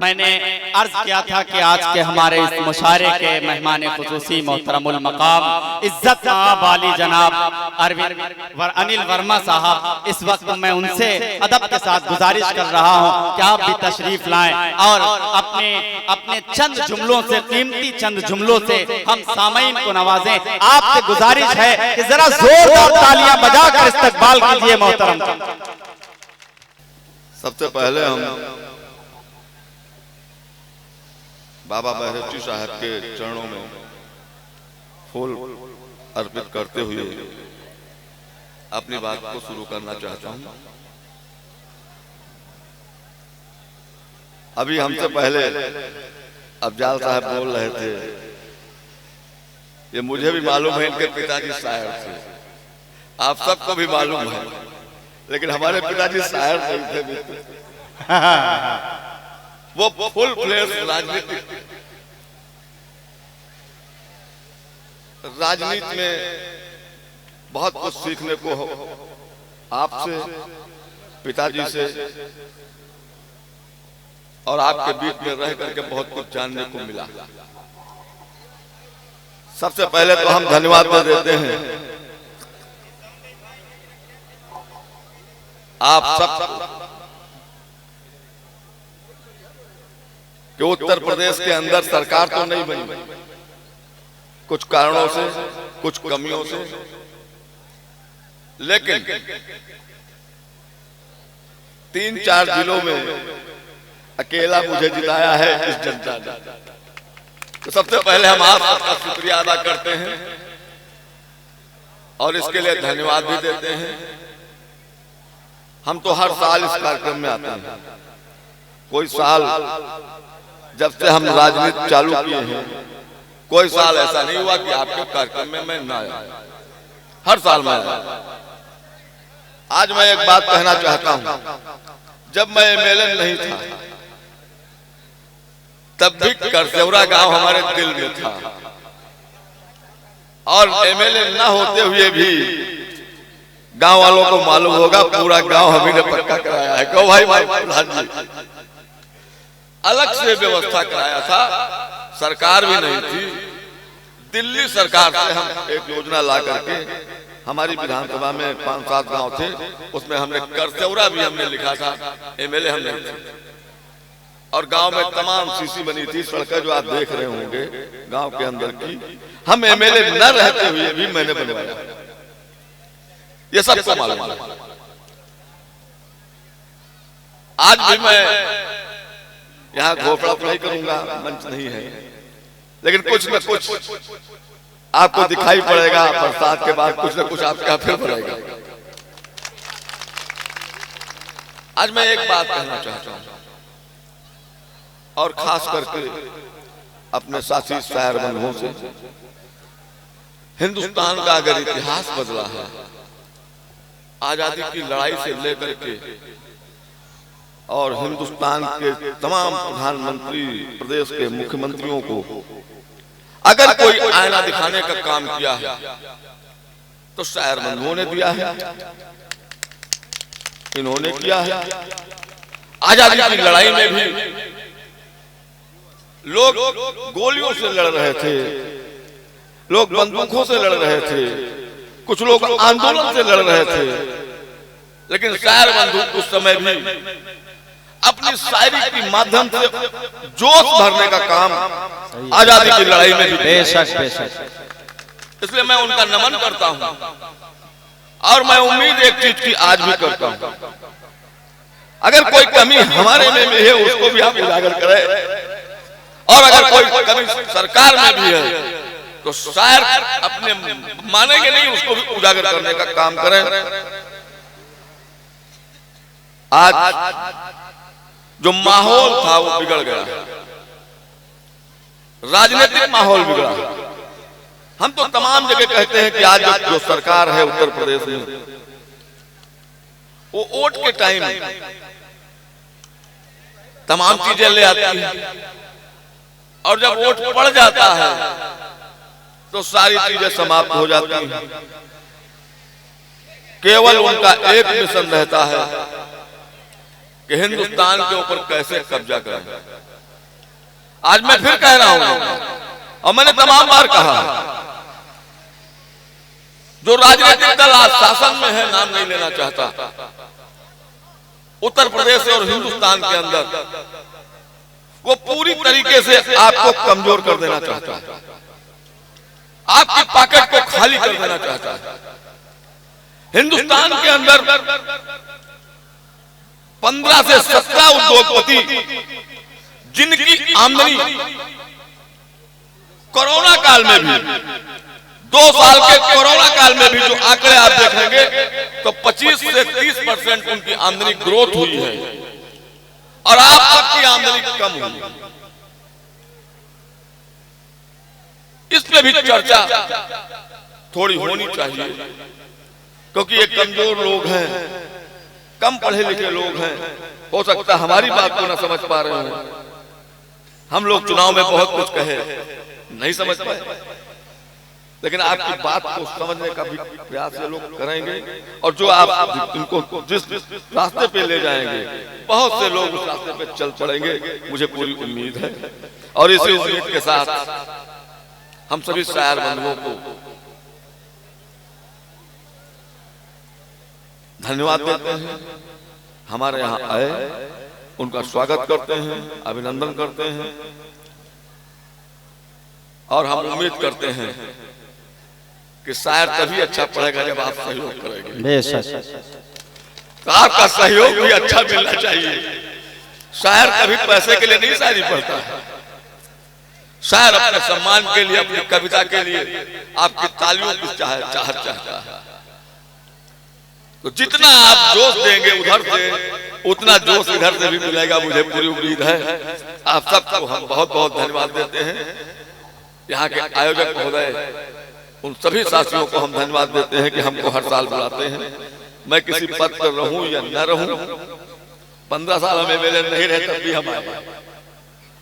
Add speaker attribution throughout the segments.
Speaker 1: मैंने अर्ज किया था कि आज के हमारे इस मुशारे के मेहमान खुसूसी मोहतरमुल मकाम इज्जत वाली जनाब अनिल वर्मा साहब, इस वक्त मैं उनसे अदब के साथ गुजारिश कर रहा हूं कि आप भी तशरीफ लाएं और अपने चंद जुमलों से, कीमती चंद जुमलों से हम सामईन को नवाजें। आपसे गुजारिश है कि जरा जोरदार तालियां बजाकर इस्तकबाल कीजिए मोहतरम।
Speaker 2: सबसे पहले हम बाबा बहरोची साहब के चरणों में फूल अर्पित करते हुए अपनी बात को शुरू करना चाहता हूं। अभी हमसे पहले अफजाल साहब बोल रहे थे, ये मुझे भी मालूम है, इनके पिताजी शायर थे, आप सबको भी मालूम है, लेकिन हमारे पिताजी शायर नहीं थे। वो फुल फ्लेश राजनीति में बहुत कुछ सीखने को हो आपसे, पिताजी से, और आपके बीच में रह करके बहुत कुछ जानने को मिला। सबसे पहले तो हम धन्यवाद देते हैं आप सब कि उत्तर प्रदेश के अंदर सरकार तो नहीं बनी, कुछ कारणों से, कुछ कमियों से, लेकिन 3-4 जिलों में अकेला मुझे जिताया है इस जनता ने। तो सबसे पहले हम आप सबका शुक्रिया अदा करते हैं और इसके लिए धन्यवाद भी देते हैं। हम तो हर साल इस कार्यक्रम में आते हैं, कोई साल जब से हम राजनीति चालू किए हैं कोई साल ऐसा नहीं हुआ कि आपके कार्यक्रम में मैं ना आया, हर साल मैं आया। आज मैं एक बात कहना चाहता हूं, जब मैं एमएलए नहीं था तब भी करसेवरा गांव हमारे दिल में था, और एमएलए ना होते हुए भी गांव वालों को मालूम होगा पूरा गांव हम ही ने पक्का कराया है। क्यों भाई प्रधान जी, अलग से व्यवस्था कराया था, सरकार भी नहीं थी, दिल्ली सरकार से हम एक योजना ला करके, हमारी विधानसभा में 5-7 गांव थे, उसमें हमने करसेवरा भी हमने लिखा था, एमएलए हम नहीं थे, और गांव में तमाम सीसी बनी थी, सड़कें जो आप देख रहे होंगे गांव के अंदर की, हम एमएलए न रहते हुए भी मैंने बनवाया, ये सबको मालूम है। आज भी मैं यहाँ घोषणा नहीं करूंगा, मंच नहीं है, लेकिन कुछ न कुछ आपको दिखाई पड़ेगा, बरसात के बाद कुछ न कुछ आपके यहाँ फिर पड़ेगा। आज मैं एक बात कहना चाहता हूं, और खास करके अपने साथी शायर बंधुओं से, हिंदुस्तान का अगर इतिहास बदला है आजादी की लड़ाई से लेकर के, और हिंदुस्तान के तमाम प्रधानमंत्री, प्रदेश के मुख्यमंत्रियों को अगर कोई आईना दिखाने का काम किया है तो शायर बंधुओं ने दिया है, इन्होंने किया है। आजादी की लड़ाई में भी लोग गोलियों से लड़ रहे थे, लोग बंदूकों से लड़ रहे थे, कुछ लोग आंदोलन से लड़ रहे थे, लेकिन शायर बंधु उस समय भी अपनी शायरी के माध्यम से जोश भरने का काम आजादी की लड़ाई में भी, बेशक। इसलिए मैं उनका नमन करता हूं, और मैं उम्मीद एक चीज की आज भी करता हूं, अगर कोई कमी हमारे में भी है उसको भी आप उजागर करें, और अगर कोई कमी सरकार में भी है तो शायर अपने मानेंगे नहीं, उसको भी उजागर करने का काम करें। आज जो माहौल था वो बिगड़ गया, राजनीतिक माहौल बिगड़ा। हम तो तमाम जगह कहते हैं कि आज जो सरकार है उत्तर प्रदेश में, वो वोट के टाइम तमाम चीजें ले आती है, और जब वोट पड़ जाता है तो सारी चीजें समाप्त हो जाती हैं। केवल उनका एक मिशन रहता है कि हिंदुस्तान के ऊपर कैसे कब्जा करें। आज मैं फिर कह रहा हूं, और मैंने तमाम बार कहा, जो राजनीतिक दल आज शासन में है, नाम नहीं लेना चाहता, उत्तर प्रदेश और हिंदुस्तान के अंदर, वो पूरी तरीके से आपको कमजोर कर देना चाहता है, आपकी पॉकेट को खाली कर देना चाहता है। हिंदुस्तान के अंदर 15 से 17 उद्योगपति जिनकी आमदनी कोरोना काल में भी, 2 साल के कोरोना काल में भी जो आंकड़े आप देखेंगे तो 25 से 30% उनकी आमदनी ग्रोथ हुई है, और आप सबकी आमदनी कम हुई है। इस पे भी चर्चा थोड़ी होनी चाहिए, क्योंकि ये कमजोर लोग हैं, कम पढ़े लिखे लोग हैं, हो सकता है हमारी बात को ना समझ पा रहे हो। हम लोग चुनाव में बहुत कुछ कहे, नहीं समझ पाए, लेकिन आपकी बात को समझने का भी प्रयास ये लोग करेंगे, और जो आप उनको जिस रास्ते पे ले जाएंगे, बहुत से लोग उस रास्ते पे चल पड़ेंगे, मुझे पूरी उम्मीद है। और इसी उम्मीद के साथ हम सभी शायर बंधुओं को धन्यवाद देते हैं, हमारे यहाँ आए, उनका स्वागत करते हैं, अभिनंदन करते हैं, और हम उम्मीद करते हैं कि शायर तभी अच्छा पढ़ेगा जब आप सहयोग करेंगे। तो आपका सहयोग भी अच्छा मिलना चाहिए। शायर कभी पैसे के लिए नहीं शायरी पढ़ता है, शायर अपने सम्मान के लिए, अपनी कविता के लिए आपकी तालियों की चाहत चाहता है। तो जितना आप जोश देंगे उधर से, उतना जोश इधर से भी मिलेगा, मुझे पूरी उम्मीद है। आप सबको हम बहुत बहुत धन्यवाद देते हैं। यहाँ के आयोजक महोदय, उन सभी साथियों को हम धन्यवाद देते हैं कि हमको हर साल बुलाते हैं। मैं किसी पद पर रहूं या न रहूं, 15 साल हम एमएलए नहीं रहे तब भी हम आए,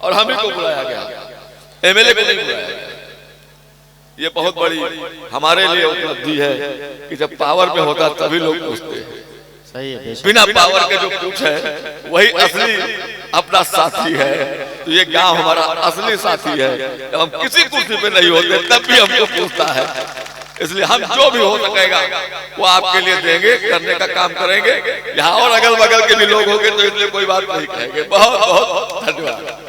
Speaker 2: और हम ही को बुलाया गया, एमएलए को नहीं बुलाया गया। ये बहुत बड़ी हमारे लिए उपलब्धि है कि जब पावर में होता तभी लोग पूछते हैं।
Speaker 1: सही है,
Speaker 2: बिना पावर के जो कुछ है वही असली अपना साथी है। तो ये गांव हमारा असली साथी है। जब हम किसी कुर्सी पे नहीं होते तब भी हमको पूछता है। इसलिए हम जो भी हो सकेगा वो आपके लिए देंगे, करने का काम करेंगे। यहाँ और अगल बगल के भी लोग होंगे तो इसलिए कोई बात नहीं कहेंगे। बहुत बहुत धन्यवाद।